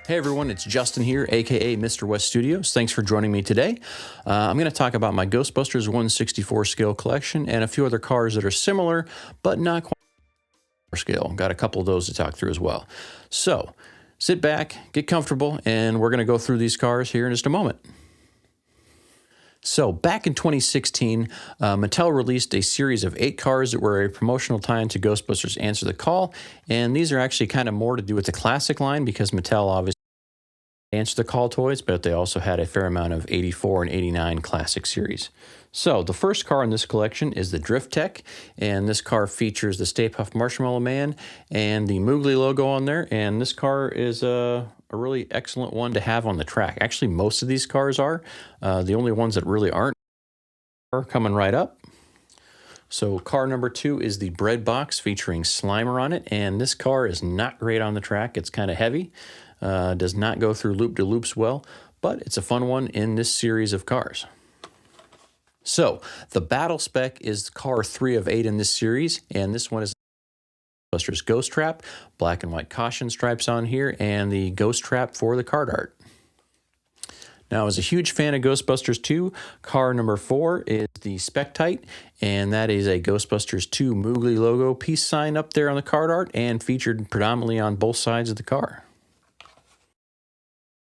Hey everyone, it's Justin here, aka Mr. West Studios. Thanks for joining me today. I'm going to talk about my Ghostbusters 164 scale collection and a few other cars that are similar, but not quite scale. Got a couple of those to talk through as well. So sit back, get comfortable, and we're going to go through these cars here in just a moment. So back in 2016, Mattel released a series of 8 cars that were a promotional tie-in to Ghostbusters Answer the Call, and these are actually kind of more to do with the classic line because Mattel obviously Answer the Call toys, but they also had a fair amount of 84 and 89 classic series. So the first car in this collection is the Drift Tech, and this car features the Stay Puft Marshmallow Man and the Moogly logo on there, and this car is a really excellent one to have on the track. Actually, most of these cars are. The only ones that really aren't are coming right up. So car number 2 is the Bread Box featuring Slimer on it, and this car is not great on the track. It's kind of heavy, does not go through loop-de-loops well, but it's a fun one in this series of cars. So the battle spec is car 3 of 8 in this series, and this one is Ghostbusters Ghost Trap, black and white caution stripes on here, and the Ghost Trap for the card art. Now, as a huge fan of Ghostbusters 2, car number 4 is the Spectite, and that is a Ghostbusters 2 Moogly logo peace sign up there on the card art and featured predominantly on both sides of the car.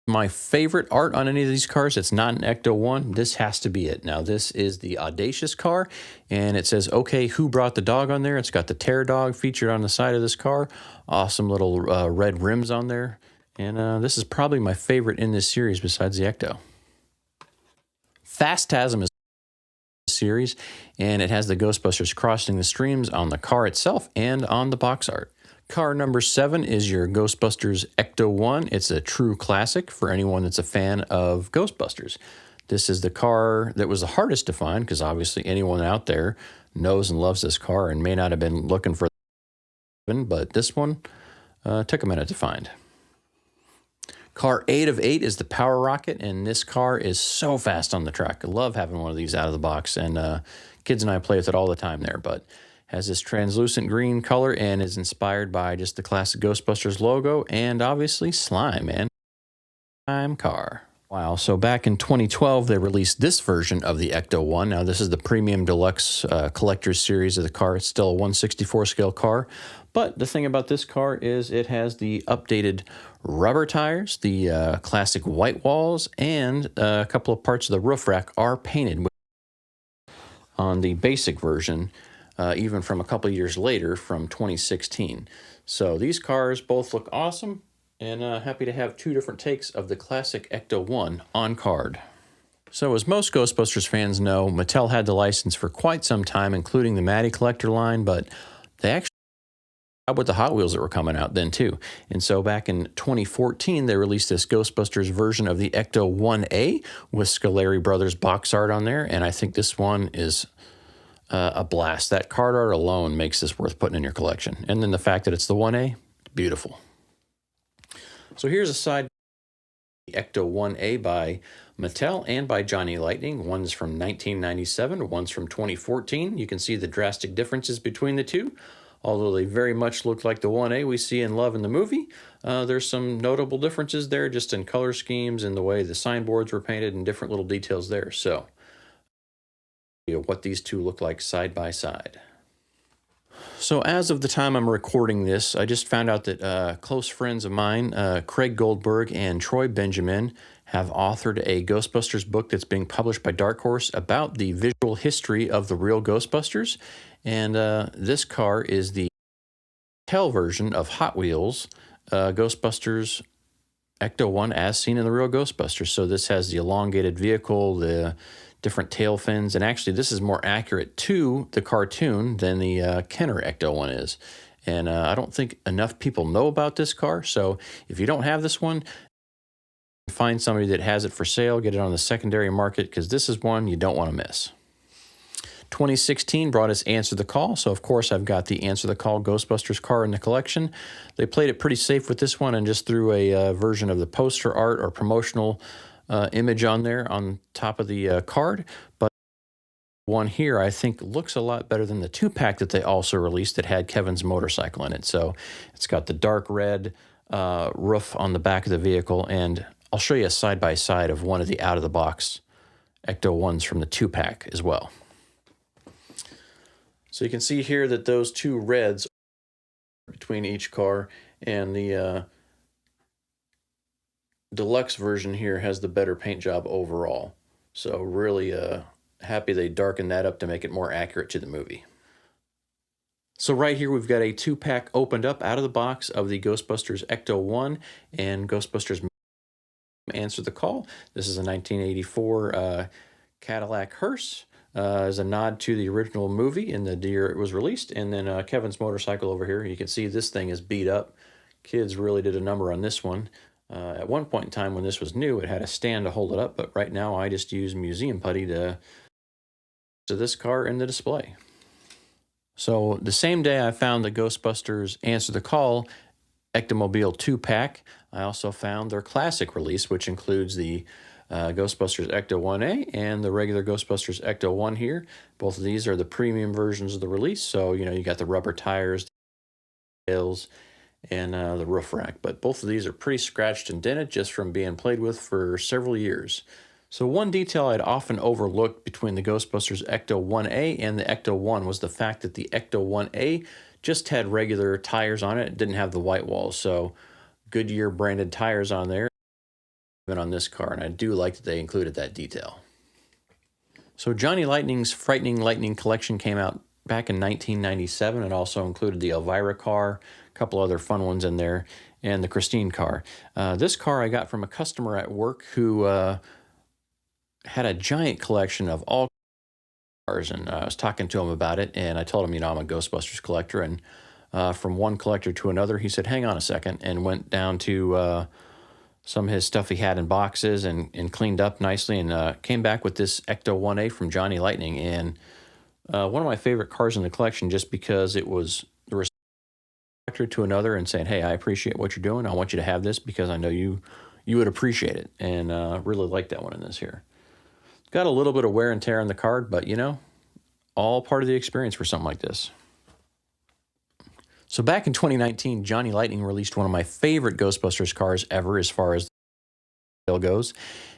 My favorite art on any of these cars that's not an Ecto-1, this has to be it. Now, this is the Audacious car, and it says, okay, who brought the dog on there? It's got the Terror Dog featured on the side of this car. Awesome little red rims on there. And this is probably my favorite in this series besides the Ecto. Phantasm is a series, and it has the Ghostbusters crossing the streams on the car itself and on the box art. Car number 7 is your Ghostbusters Ecto-1. It's a true classic for anyone that's a fan of Ghostbusters. This is the car that was the hardest to find because obviously anyone out there knows and loves this car and may not have been looking for it, but this one took a minute to find. Car 8 of 8 is the Power Rocket, and this car is so fast on the track. I love having one of these out of the box, and kids and I play with it all the time there, but has this translucent green color and is inspired by just the classic Ghostbusters logo and obviously Slime, man. Slime car. Wow, so back in 2012, they released this version of the Ecto-1. Now, this is the Premium Deluxe Collector's Series of the car. It's still a 1/64 scale car. But the thing about this car is it has the updated rubber tires, the classic white walls, and a couple of parts of the roof rack are painted on the basic version, even from a couple of years later from 2016. So these cars both look awesome, and happy to have 2 different takes of the classic Ecto-1 on card. So as most Ghostbusters fans know, Mattel had the license for quite some time, including the Matty Collector line, but they actually with the Hot Wheels that were coming out then too. And so back in 2014, they released this Ghostbusters version of the Ecto-1A with Scoleri Brothers box art on there, and I think this one is a blast. That card art alone makes this worth putting in your collection. And then the fact that it's the 1A, beautiful. So here's a side Ecto-1A by Mattel and by Johnny Lightning. One's from 1997, one's from 2014. You can see the drastic differences between the two. Although they very much look like the 1A we see and love in the movie, there's some notable differences there just in color schemes and the way the signboards were painted and different little details there. So, what these two look like side by side. So as of the time I'm recording this, I just found out that close friends of mine, Craig Goldberg and Troy Benjamin, have authored a Ghostbusters book that's being published by Dark Horse about the visual history of the real Ghostbusters. And this car is the Mattel version of Hot Wheels Ghostbusters Ecto-1 as seen in the real Ghostbusters. So this has the elongated vehicle, the different tail fins, and actually this is more accurate to the cartoon than the Kenner Ecto-1 is. And I don't think enough people know about this car, so if you don't have this one, find somebody that has it for sale, get it on the secondary market, because this is one you don't want to miss. 2016 brought us Answer the Call, so of course I've got the Answer the Call Ghostbusters car in the collection. They played it pretty safe with this one and just threw a version of the poster art or promotional image on there on top of the card, but one here I think looks a lot better than the 2-pack that they also released that had Kevin's motorcycle in it. So it's got the dark red roof on the back of the vehicle, and I'll show you a side-by-side of one of the out-of-the-box Ecto-1s from the 2-pack as well. So you can see here that those two reds between each car, and the deluxe version here has the better paint job overall. So really happy they darkened that up to make it more accurate to the movie. So right here we've got a 2-pack opened up out of the box of the Ghostbusters Ecto-1 and Ghostbusters Answer the Call. This is a 1984 Cadillac hearse. As a nod to the original movie in the year it was released. And then Kevin's motorcycle over here. You can see this thing is beat up. Kids really did a number on this one. At one point in time when this was new, it had a stand to hold it up, but right now I just use museum putty to this car in the display. So the same day I found the Ghostbusters Answer the Call Ectomobile 2-pack, I also found their classic release, which includes the Ghostbusters Ecto-1A and the regular Ghostbusters Ecto-1 here. Both of these are the premium versions of the release. So, you know, you got the rubber tires, the wheels, and the roof rack. But both of these are pretty scratched and dented just from being played with for several years. So one detail I'd often overlooked between the Ghostbusters Ecto-1A and the Ecto-1 was the fact that the Ecto-1A just had regular tires on it. It didn't have the white walls. So Goodyear branded tires on there on this car, and I do like that they included that detail. So Johnny Lightning's Frightening Lightning collection came out back in 1997. It also included the Elvira car, a couple other fun ones in there, and the Christine car. This car I got from a customer at work who had a giant collection of all cars, and I was talking to him about it, and I told him, you know, I'm a Ghostbusters collector, and from one collector to another, he said, hang on a second, and went down to some of his stuff he had in boxes and cleaned up nicely, and came back with this Ecto-1A from Johnny Lightning. And one of my favorite cars in the collection, just because it was the collector to another and saying, hey, I appreciate what you're doing. I want you to have this because I know you would appreciate it. And really like that one in this here. Got a little bit of wear and tear on the card, but, you know, all part of the experience for something like this. So back in 2019, Johnny Lightning released one of my favorite Ghostbusters cars ever as far as the goes,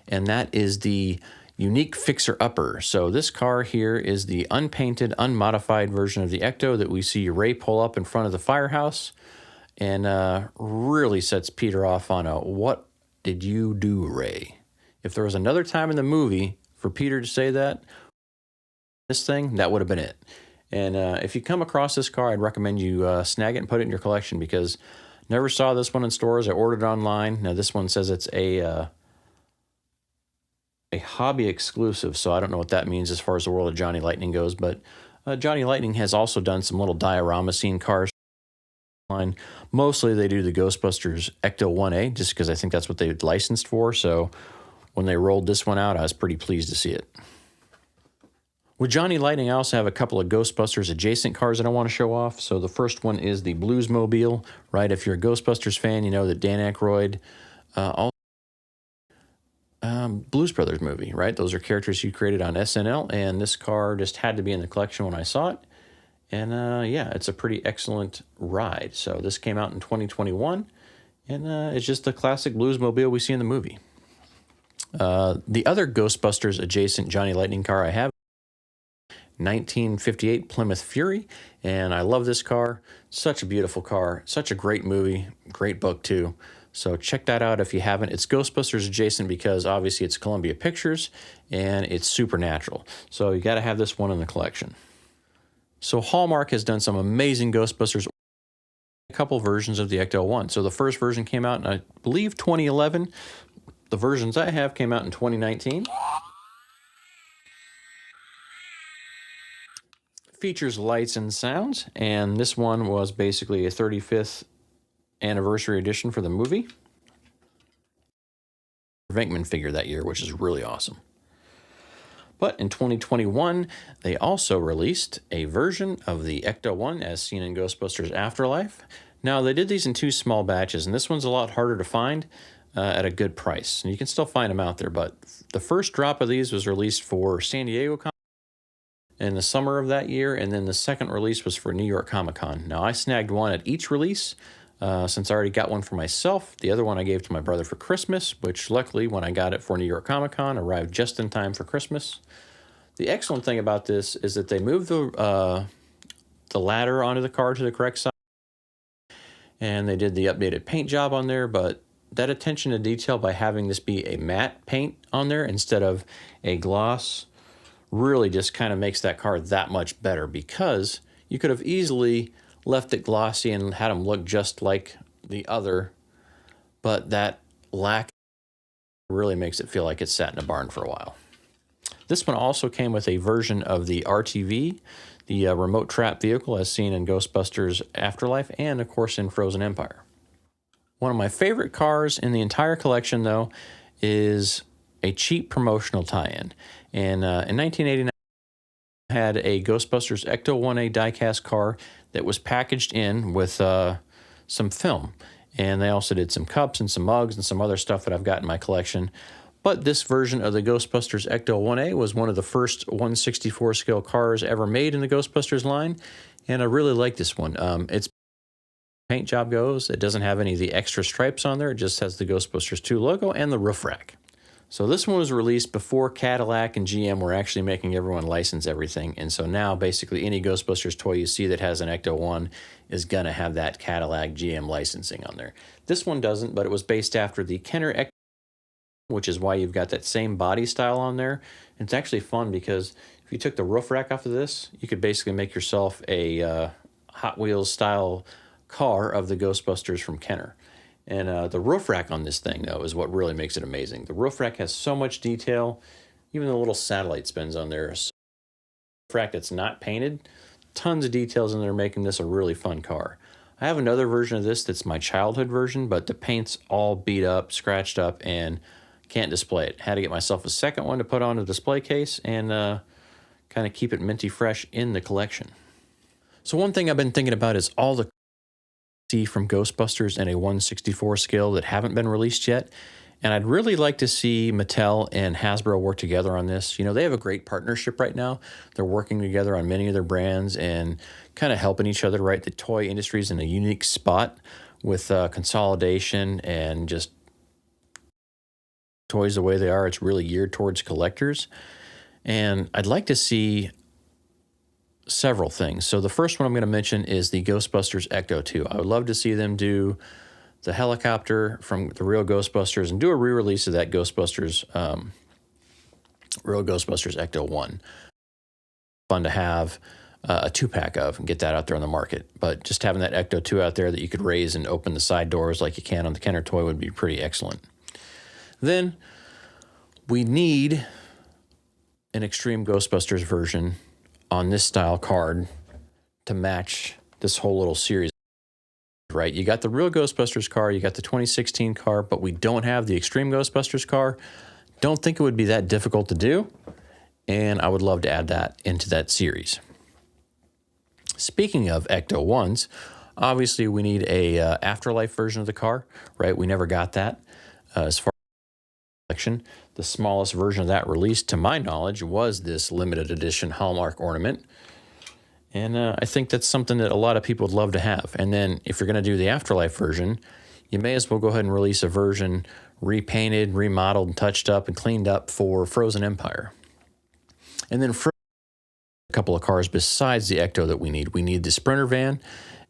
and that is the Unique Fixer-Upper. So this car here is the unpainted, unmodified version of the Ecto that we see Ray pull up in front of the firehouse, and really sets Peter off on a, what did you do, Ray? If there was another time in the movie for Peter to say that, this thing, that would have been it. And if you come across this car, I'd recommend you snag it and put it in your collection, because never saw this one in stores. I ordered it online. Now this one says it's a hobby exclusive, so I don't know what that means as far as the world of Johnny Lightning goes. But Johnny Lightning has also done some little diorama scene cars online. Mostly they do the Ghostbusters Ecto-1A, just because I think that's what they licensed for. So when they rolled this one out, I was pretty pleased to see it. With Johnny Lightning, I also have a couple of Ghostbusters adjacent cars that I want to show off. So the first one is the Bluesmobile, right? If you're a Ghostbusters fan, you know that Dan Aykroyd, Blues Brothers movie, right? Those are characters he created on SNL, and this car just had to be in the collection when I saw it. And yeah, it's a pretty excellent ride. So this came out in 2021, and it's just the classic Bluesmobile we see in the movie. The other Ghostbusters adjacent Johnny Lightning car I have, 1958 Plymouth Fury, and I love this car. Such a beautiful car, such a great movie, great book too. So check that out if you haven't. It's Ghostbusters adjacent because obviously it's Columbia Pictures and it's supernatural. So you got to have this one in the collection. So Hallmark has done some amazing Ghostbusters, a couple versions of the Ecto-1. So the first version came out in, I believe, 2011. The versions I have came out in 2019. Features lights and sounds, and this one was basically a 35th anniversary edition for the movie. Venkman figure that year, which is really awesome. But in 2021, they also released a version of the Ecto-1 as seen in Ghostbusters Afterlife. Now, they did these in 2 small batches, and this one's a lot harder to find at a good price. And you can still find them out there, but the first drop of these was released for San Diego in the summer of that year, and then the second release was for New York Comic Con. Now, I snagged one at each release. since I already got one for myself. The other one I gave to my brother for Christmas, which luckily when I got it for New York Comic Con arrived just in time for Christmas. The excellent thing about this is that they moved the ladder onto the car to the correct side, and they did the updated paint job on there, but that attention to detail by having this be a matte paint on there instead of a gloss really just kind of makes that car that much better, because you could have easily left it glossy and had them look just like the other, but that lack really makes it feel like it's sat in a barn for a while. This one also came with a version of the RTV, the remote trap vehicle as seen in Ghostbusters Afterlife and of course in Frozen Empire. One of my favorite cars in the entire collection though is a cheap promotional tie-in. And in 1989 I had a Ghostbusters Ecto-1 diecast car that was packaged in with some film. And they also did some cups and some mugs and some other stuff that I've got in my collection. But this version of the Ghostbusters Ecto-1 was one of the first 1/64 scale cars ever made in the Ghostbusters line, and I really like this one. Its paint job goes, it doesn't have any of the extra stripes on there, it just has the Ghostbusters 2 logo and the roof rack. So this one was released before Cadillac and GM were actually making everyone license everything, and so now basically any Ghostbusters toy you see that has an Ecto-1 is going to have that Cadillac GM licensing on there. This one doesn't, but it was based after the Kenner Ecto, which is why you've got that same body style on there. And it's actually fun because if you took the roof rack off of this, you could basically make yourself a Hot Wheels style car of the Ghostbusters from Kenner. And the roof rack on this thing, though, is what really makes it amazing. The roof rack has so much detail, even the little satellite spins on there. So the roof rack that's not painted, tons of details in there making this a really fun car. I have another version of this that's my childhood version, but the paint's all beat up, scratched up, and can't display it. Had to get myself a second one to put on a display case and kind of keep it minty fresh in the collection. So one thing I've been thinking about is all the see from Ghostbusters in a 1/64 scale that haven't been released yet. And I'd really like to see Mattel and Hasbro work together on this. You know, they have a great partnership right now. They're working together on many of their brands and kind of helping each other, right? The toy industry is in a unique spot with consolidation and just toys the way they are. It's really geared towards collectors. And I'd like to see several things. So the first one I'm going to mention is the Ghostbusters Ecto-2. I would love to see them do the helicopter from the real Ghostbusters and do a re-release of that Ghostbusters, real Ghostbusters Ecto-1. Fun to have a 2-pack of and get that out there on the market. But just having that Ecto-2 out there that you could raise and open the side doors like you can on the Kenner toy would be pretty excellent. Then we need an Extreme Ghostbusters version on this style card to match this whole little series, right? You got the real Ghostbusters car, you got the 2016 car, but we don't have the Extreme Ghostbusters car. Don't think it would be that difficult to do, and I would love to add that into that series. Speaking of Ecto-1s, obviously we need a Afterlife version of the car, right? We never got that as far as collection. The smallest version of that released, to my knowledge, was this limited edition Hallmark ornament. And I think that's something that a lot of people would love to have. And then if you're going to do the Afterlife version, you may as well go ahead and release a version repainted, remodeled, and touched up and cleaned up for Frozen Empire. And then a couple of cars besides the Ecto that we need. We need the Sprinter van.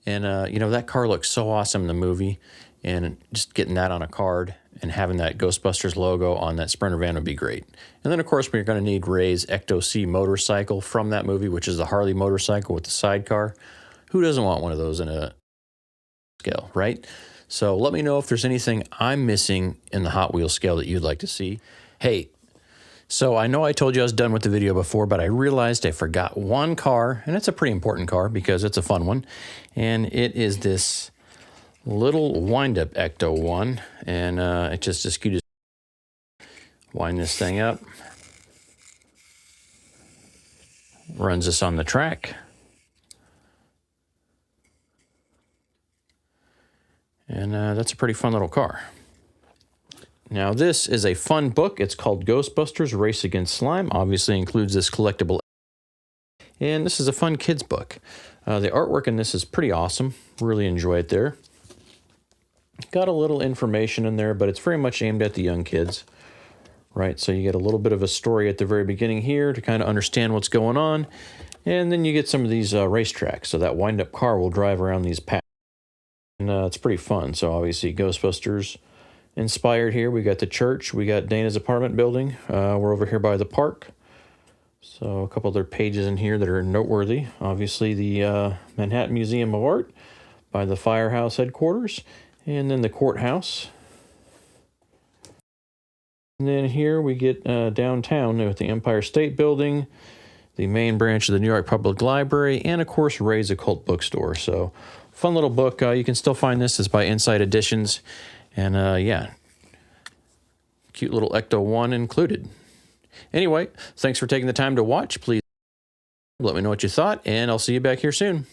And, you know, that car looks so awesome in the movie. And just getting that on a card and having that Ghostbusters logo on that Sprinter van would be great. And then, of course, we're going to need Ray's Ecto-C motorcycle from that movie, which is the Harley motorcycle with the sidecar. Who doesn't want one of those in a scale, right? So let me know if there's anything I'm missing in the Hot Wheels scale that you'd like to see. Hey, so I know I told you I was done with the video before, but I realized I forgot one car, and it's a pretty important car because it's a fun one, and it is this little wind-up Ecto-1, and it just you wind this thing up, runs us on the track, and that's a pretty fun little car. Now this is a fun book. It's called Ghostbusters Race Against Slime. Obviously includes this collectible, and this is a fun kids book. The artwork in this is pretty awesome. Really enjoy it there. Got a little information in there, but it's very much aimed at the young kids, right? So you get a little bit of a story at the very beginning here to kind of understand what's going on. And then you get some of these racetracks. So that wind-up car will drive around these paths. And it's pretty fun. So obviously Ghostbusters inspired here. We got the church. We got Dana's apartment building. We're over here by the park. So a couple other pages in here that are noteworthy. Obviously the Manhattan Museum of Art by the firehouse headquarters. And then the courthouse. And then here we get downtown with the Empire State Building, the main branch of the New York Public Library, and of course Ray's Occult Bookstore. So fun little book. You can still find this. It's by Inside Editions. And yeah, cute little Ecto-1 included. Anyway, thanks for taking the time to watch. Please let me know what you thought, and I'll see you back here soon.